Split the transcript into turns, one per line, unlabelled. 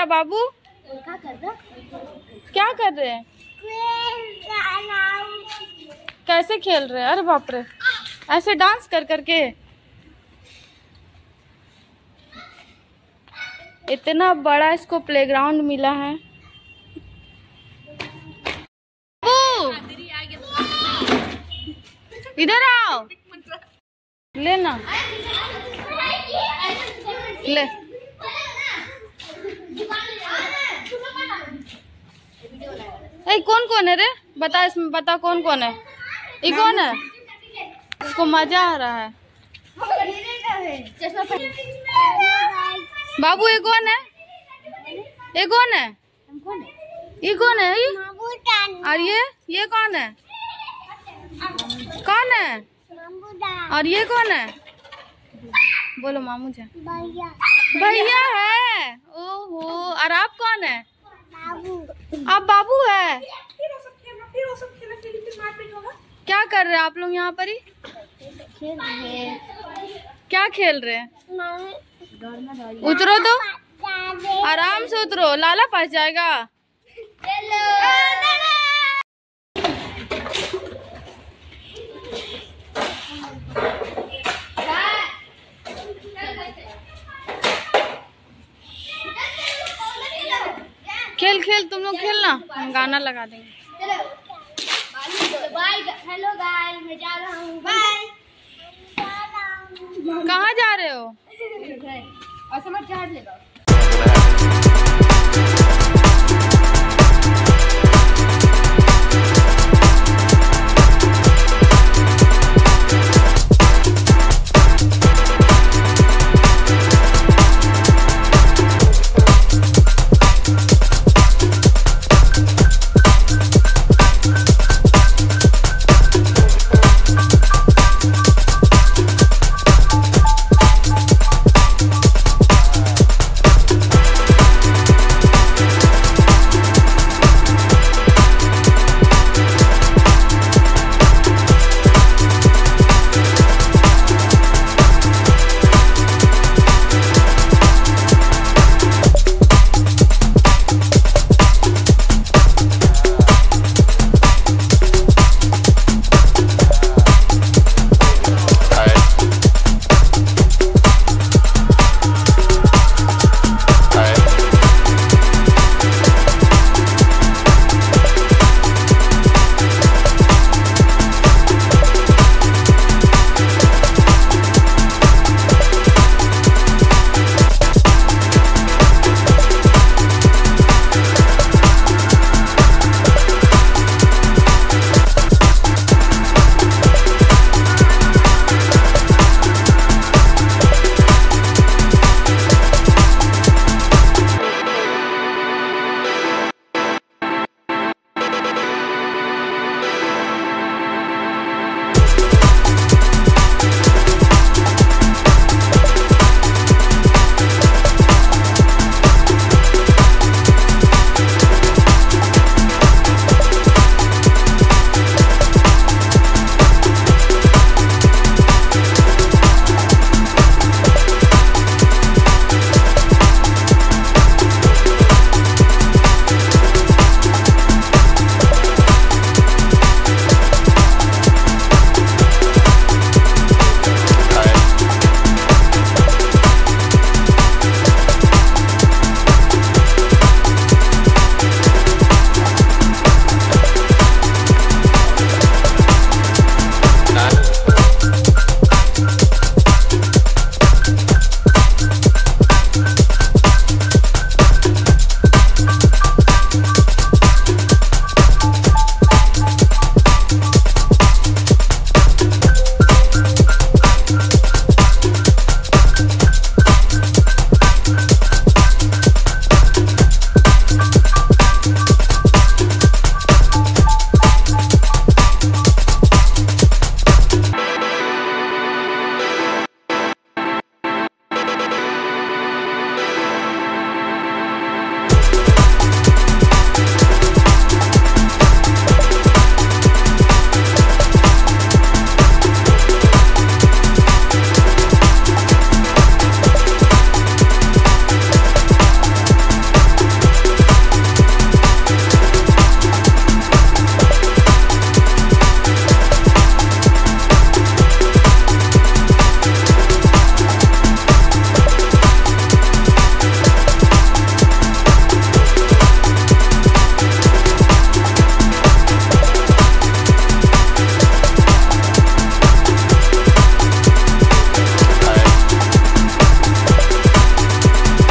मेरा बाबू? क्या कर रहे हैं? कैसे खेल रहे हैं? अरे बाप रे, ऐसे डांस कर करके। इतना बड़ा इसको प्लेग्राउंड मिला है। इधर आओ, लेना ले। ए, कौन कौन है रे? बता, इसमें बता कौन कौन है। ये कौन है? इसको मजा आ रहा है। बाबू ये कौन है? ये कौन है? ये कौन है? और ये कौन है? कौन है? और ये कौन है? बोलो मामू जा। भैया है। ओहो, और आप कौन है? आप बाबू है। क्या कर रहे हैं आप लोग यहाँ पर ही? क्या खेल रहे हैं? उतरो तो, आराम से उतरो, लाला पास जाएगा। खेल खेल, तुम लोग खेलना, हम गाना लगा देंगे।
बाय, हेलो गाइस, मैं जा रहा हूँ। बाय।
कहाँ जा रहे हो?
और समझ चार्ज ले लो।